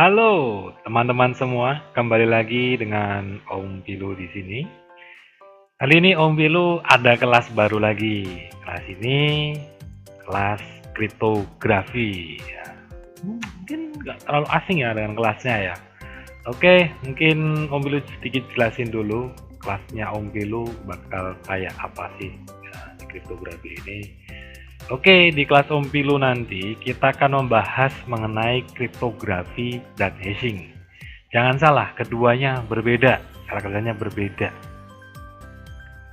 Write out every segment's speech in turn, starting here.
Halo teman-teman semua, kembali lagi dengan Om Pilu di sini. Kali ini Om Pilu ada kelas baru lagi. Kelas ini kelas kriptografi. Ya. Mungkin nggak terlalu asing ya dengan kelasnya ya. Oke, mungkin Om Pilu sedikit jelasin dulu kelasnya Om Pilu bakal kayak apa sih ya, di kriptografi ini. Oke, di kelas Om Pilu nanti kita akan membahas mengenai kriptografi dan hashing. Jangan salah, keduanya berbeda, cara kerjanya berbeda.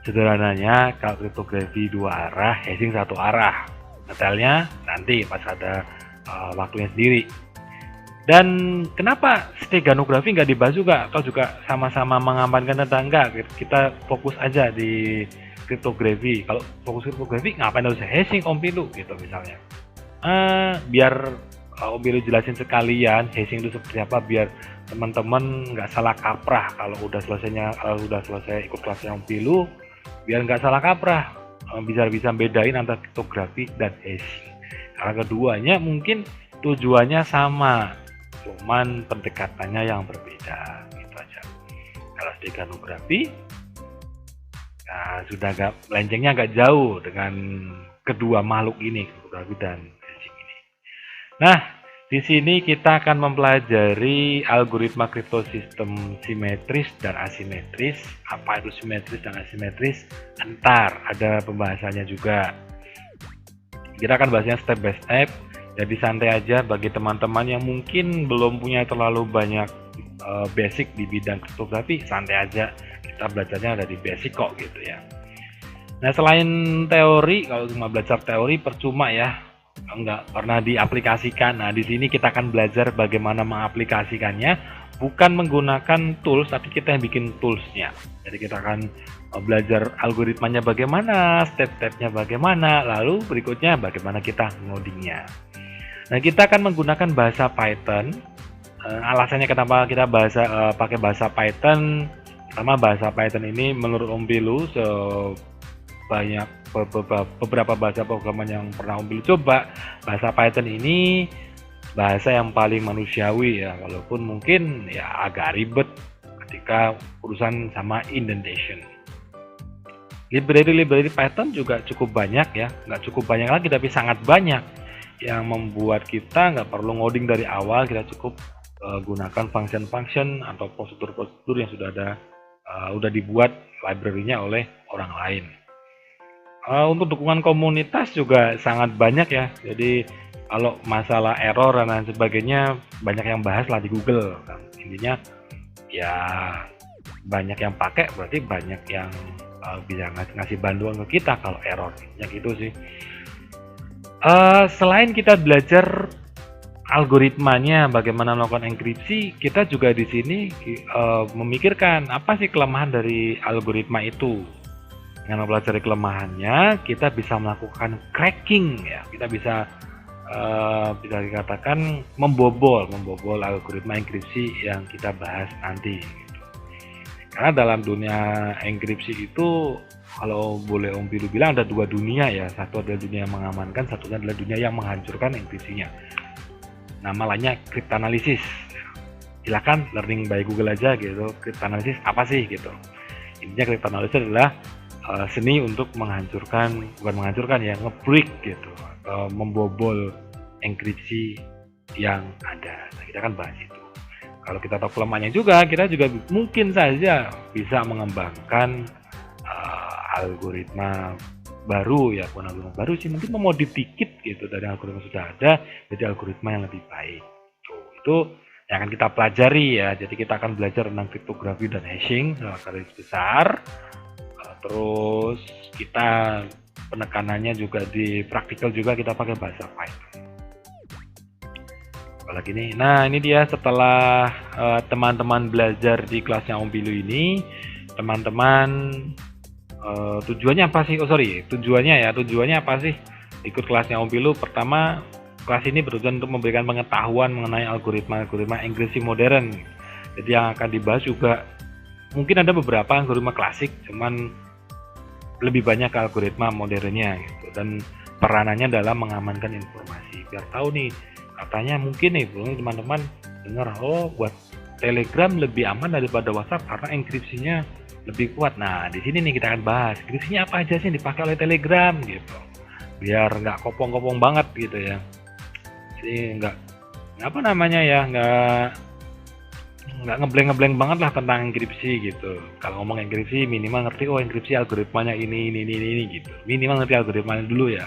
Sederhananya, kalau kriptografi dua arah, hashing satu arah. Detailnya nanti pas ada waktunya sendiri. Dan kenapa steganografi nggak dibahas juga? Atau juga sama-sama mengamankan tetangga? Kita fokus aja di kriptografi. Kalau fokus kriptografi, ngapain harus hashing Om Pilu gitu misalnya? Biar Om Pilu jelasin sekalian hashing itu seperti apa, biar teman-teman nggak salah kaprah kalau udah selesai ikut kelasnya Om Pilu, biar nggak salah kaprah, bisa bedain antara kriptografi dan hashing. Karena keduanya mungkin tujuannya sama, cuman pendekatannya yang berbeda gitu aja. Kalau steganografi sudah agak melencengnya agak jauh dengan kedua makhluk ini, kriptografi dan hashing ini. Nah, di sini kita akan mempelajari algoritma kriptosistem simetris dan asimetris. Apa itu simetris dan asimetris? Entar ada pembahasannya juga. Kita akan bahasnya step by step. Jadi santai aja bagi teman-teman yang mungkin belum punya terlalu banyak basic di bidang kriptografi, santai aja. Kita belajarnya dari basic kok gitu ya. Nah, selain teori, kalau cuma belajar teori percuma ya, nggak pernah diaplikasikan. Nah, di sini kita akan belajar bagaimana mengaplikasikannya, bukan menggunakan tools, tapi kita yang bikin toolsnya. Jadi kita akan belajar algoritmanya bagaimana, step-stepnya bagaimana, lalu berikutnya bagaimana kita ngodingnya. Nah, kita akan menggunakan bahasa Python. Alasannya kenapa kita pakai bahasa Python? Pertama, bahasa Python ini menurut Om Pilu sebanyak beberapa bahasa programan yang pernah Om Pilu coba, bahasa Python ini bahasa yang paling manusiawi ya, walaupun mungkin ya agak ribet ketika urusan sama indentation. Library Python juga cukup banyak ya, nggak cukup banyak lagi tapi sangat banyak, yang membuat kita nggak perlu ngoding dari awal. Kita cukup gunakan function-function atau prosedur-prosedur yang udah dibuat library-nya oleh orang lain. Untuk dukungan komunitas juga sangat banyak ya, jadi kalau masalah error dan lain sebagainya banyak yang bahas lah di Google kan. Intinya ya banyak yang pakai, berarti banyak yang bisa ngasih bantuan ke kita kalau errornya gitu sih. Selain kita belajar algoritmanya bagaimana melakukan enkripsi, kita juga di sini memikirkan apa sih kelemahan dari algoritma itu. Dengan mempelajari kelemahannya, kita bisa melakukan cracking ya. Kita bisa dikatakan membobol algoritma enkripsi yang kita bahas nanti. Gitu. Karena dalam dunia enkripsi itu, kalau boleh Om Pilu bilang ada dua dunia ya. Satu adalah dunia yang mengamankan, satunya adalah dunia yang menghancurkan enkripsinya. Nama lainnya cryptanalysis. Silakan learning by Google aja gitu. Cryptanalysis apa sih gitu. Intinya cryptanalysis adalah seni untuk bukan menghancurkan ya, ngebreak gitu, membobol enkripsi yang ada. Nah, kita kan bahas itu. Kalau kita tahu kelemahannya juga, kita juga mungkin saja bisa mengembangkan algoritma baru ya, bukan algoritma baru sih, mungkin memodif dikit gitu dari algoritma sudah ada jadi algoritma yang lebih baik. Itu yang akan kita pelajari ya. Jadi kita akan belajar tentang kriptografi dan hashing secara garis besar. Terus kita penekanannya juga di praktikal juga kita pakai bahasa Python. Apalagi nih, nah ini dia setelah teman-teman belajar di kelasnya Om Pilu ini, teman-teman tujuannya apa sih? Tujuannya apa sih ikut kelasnya Om Pilu? Pertama, kelas ini bertujuan untuk memberikan pengetahuan mengenai algoritma enkripsi modern. Jadi yang akan dibahas juga mungkin ada beberapa algoritma klasik, cuman lebih banyak algoritma modernnya gitu, dan peranannya dalam mengamankan informasi. Biar tahu nih, katanya mungkin nih teman-teman dengar, oh buat Telegram lebih aman daripada WhatsApp karena enkripsinya lebih kuat. Nah, di sini nih kita akan bahas enkripsinya apa aja sih yang dipakai oleh Telegram gitu. Biar nggak kopong-kopong banget gitu ya. Jadi nggak apa namanya ya, nggak ngebleng banget lah tentang enkripsi gitu. Kalau ngomong enkripsi minimal ngerti, oh enkripsi algoritmanya ini gitu. Minimal ngerti algoritmanya dulu ya.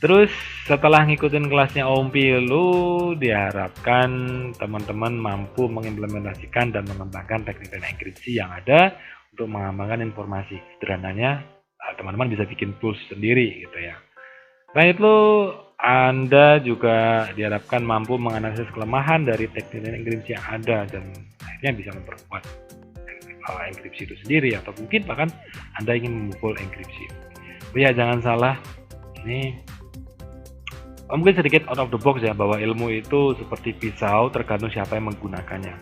Terus setelah ngikutin kelasnya Om Pilu, diharapkan teman-teman mampu mengimplementasikan dan mengembangkan teknik-teknik enkripsi yang ada untuk mengamankan informasi. Sederhananya, teman-teman bisa bikin tools sendiri gitu ya. Selain itu, Anda juga diharapkan mampu menganalisis kelemahan dari teknik enkripsi yang ada dan akhirnya bisa memperkuat enkripsi itu sendiri, atau mungkin bahkan Anda ingin memukul enkripsi. Ya, jangan salah, ini mungkin sedikit out of the box ya, bahwa ilmu itu seperti pisau, tergantung siapa yang menggunakannya.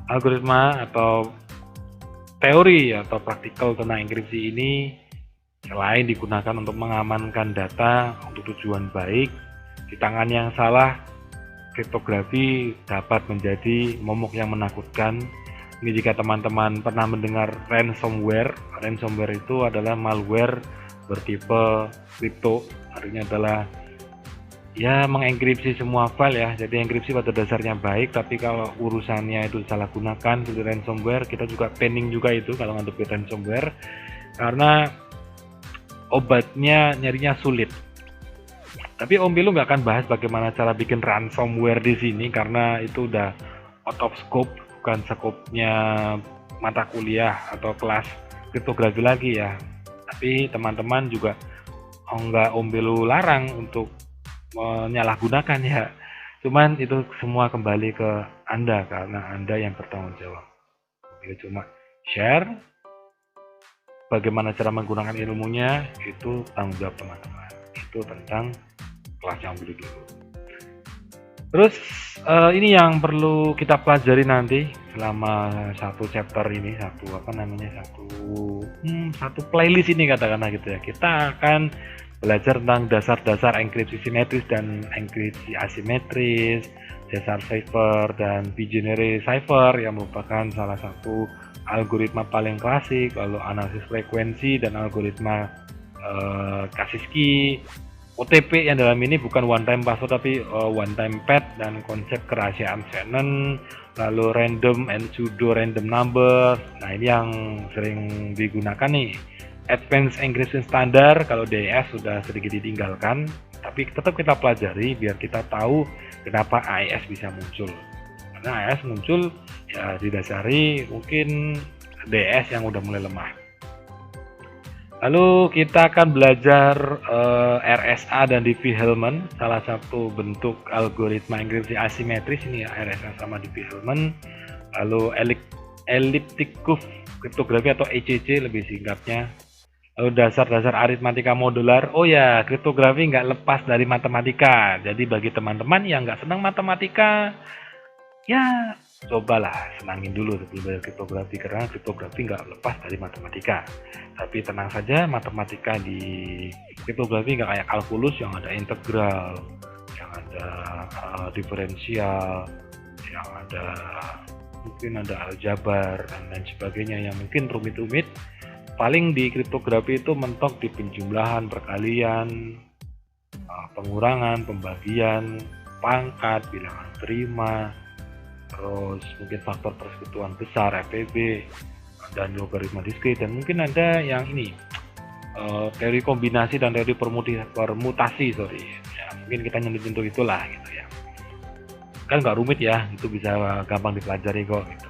Algoritma atau teori atau praktikal tentang enkripsi ini selain digunakan untuk mengamankan data untuk tujuan baik, di tangan yang salah, kriptografi dapat menjadi momok yang menakutkan. Ini jika teman-teman pernah mendengar ransomware. Ransomware itu adalah malware bertipe kripto, artinya adalah ya mengenkripsi semua file ya. Jadi enkripsi pada dasarnya baik, tapi kalau urusannya itu salah gunakan seperti ransomware, kita juga panik juga itu kalau ngadepin ransomware, karena obatnya nyarinya sulit. Tapi Om Pilu nggak akan bahas bagaimana cara bikin ransomware di sini karena itu udah out of scope, bukan skopnya mata kuliah atau kelas kriptografi lagi ya. Tapi teman-teman juga nggak Om Pilu larang untuk menyalahgunakan ya. Cuman itu semua kembali ke Anda karena Anda yang bertanggung jawab. Kita cuma share bagaimana cara menggunakan ilmunya, itu tanggung jawab teman-teman. Itu tentang kelas yang dulu. Terus ini yang perlu kita pelajari nanti selama satu chapter ini, satu playlist ini katakanlah gitu ya. Kita akan belajar tentang dasar-dasar enkripsi simetris dan enkripsi asimetris, Caesar cipher dan binary cipher yang merupakan salah satu algoritma paling klasik, lalu analisis frekuensi dan algoritma Kaspersky, OTP yang dalam ini bukan one time password tapi one time pad, dan konsep kerahasiaan Shannon, lalu random and pseudo random number. Nah, ini yang sering digunakan nih. Advanced Encryption Standard, kalau DES sudah sedikit ditinggalkan, tapi tetap kita pelajari biar kita tahu kenapa AES bisa muncul. Karena AES muncul ya didasari mungkin DES yang udah mulai lemah. Lalu kita akan belajar RSA dan Diffie-Hellman, salah satu bentuk algoritma enkripsi asimetris ini ya, RSA sama Diffie-Hellman. Lalu elliptic curve kriptografi atau ECC lebih singkatnya. Lalu dasar-dasar aritmatika modular. Oh ya, kriptografi nggak lepas dari matematika. Jadi bagi teman-teman yang nggak senang matematika, ya cobalah senangin dulu sebelum belajar kriptografi, karena kriptografi nggak lepas dari matematika. Tapi tenang saja, matematika di kriptografi nggak kayak kalkulus yang ada integral, yang ada diferensial, yang ada mungkin ada aljabar dan lain sebagainya yang mungkin rumit-rumit. Paling di kriptografi itu mentok di penjumlahan, perkalian, pengurangan, pembagian, pangkat, bilangan terima, terus mungkin faktor persekutuan besar FPB, dan logaritma diskrit, dan mungkin ada yang ini teori kombinasi dan teori permutasi ya, mungkin kita nyentuh itulah gitu ya. Kan nggak rumit ya, itu bisa gampang dipelajari kok gitu.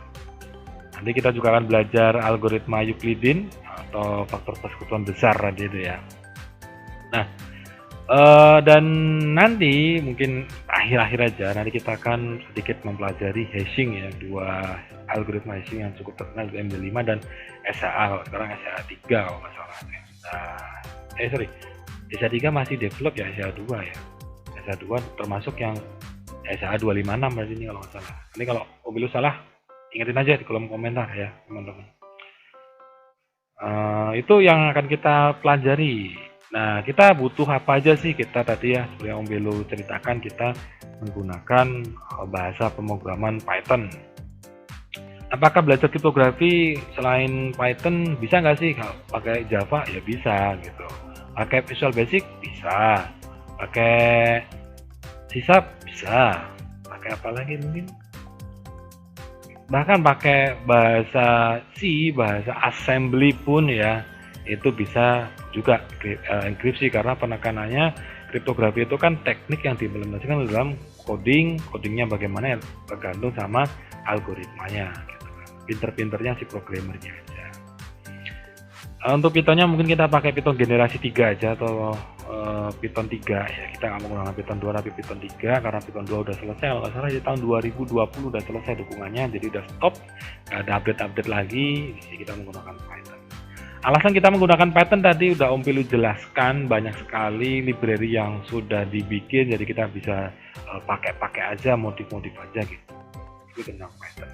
Nanti kita juga akan belajar algoritma Euclidean atau faktor persekutuan besar tadi itu ya. Nah, dan nanti mungkin akhir-akhir aja nanti kita akan sedikit mempelajari hashing ya, dua algoritma hashing yang cukup terkenal, MD5 dan SHA. Sekarang SHA-3 kalau nggak salah. SHA-3 masih develop ya, SHA-2 ya. SHA-2 termasuk yang SHA-256 berarti ini kalau nggak salah. Ini kalau Om salah, ingetin aja di kolom komentar ya teman-teman. Itu yang akan kita pelajari. Nah, kita butuh apa aja sih kita tadi ya, seperti yang Om Belu ceritakan, kita menggunakan bahasa pemrograman Python. Apakah belajar kriptografi selain Python bisa nggak sih? Kalau pakai Java ya bisa gitu. Pakai Visual Basic bisa. Pakai C# bisa. Pakai apa lagi mungkin? Bahkan pakai bahasa C, bahasa assembly pun ya itu bisa juga enkripsi, karena penekanannya kriptografi itu kan teknik yang diimplementasikan dalam codingnya bagaimana ya tergantung sama algoritmanya gitu kan. Pinter-pinternya si programmernya aja. Untuk Pythonnya mungkin kita pakai Python generasi 3 aja, atau Python 3 ya, kita nggak menggunakan Python 2 tapi Python 3, karena Python 2 udah selesai kalau nggak salah di tahun 2020 udah selesai dukungannya, jadi udah stop, nggak ada update lagi. Di sini kita menggunakan Python. Alasan kita menggunakan Python tadi udah Om Pilu jelaskan, banyak sekali library yang sudah dibikin, jadi kita bisa pakai aja, modif aja gitu. Itu tentang Python.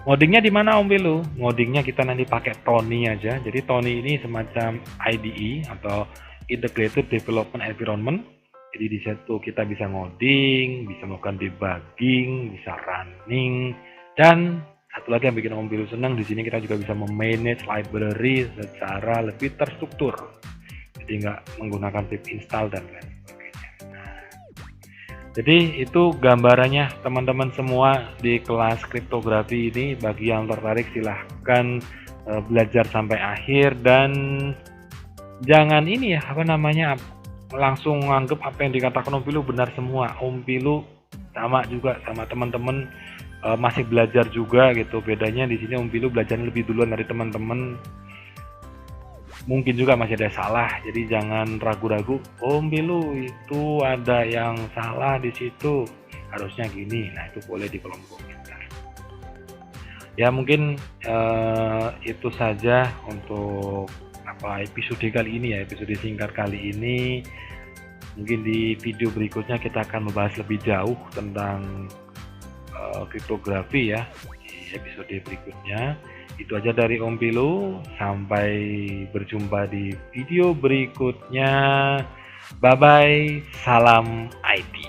Ngodingnya di mana Om Pilu? Ngodingnya kita nanti pakai Tony aja. Jadi Tony ini semacam IDE atau Integrated Development Environment. Jadi di situ kita bisa ngoding, bisa melakukan debugging, bisa running, dan satu lagi yang bikin Om Pilu senang, di sini kita juga bisa memanage library secara lebih terstruktur. Jadi nggak menggunakan pip install dan lain sebagainya. Jadi itu gambarannya teman-teman semua di kelas kriptografi ini. Bagi yang tertarik silahkan belajar sampai akhir, dan jangan ini ya langsung nganggep apa yang dikatakan Om Pilu benar semua. Om Pilu sama juga sama teman-teman masih belajar juga gitu. Bedanya di sini Om Pilu belajar lebih duluan dari teman-teman. Mungkin juga masih ada salah, jadi jangan ragu-ragu. Om Pilu itu ada yang salah di situ, harusnya gini. Nah, itu boleh di kolom komentar. Ya mungkin itu saja untuk episode kali ini ya, episode singkat kali ini. Mungkin di video berikutnya kita akan membahas lebih jauh tentang kriptografi ya, di episode berikutnya. Itu aja dari Om Pilu, sampai berjumpa di video berikutnya. Bye bye, salam IT.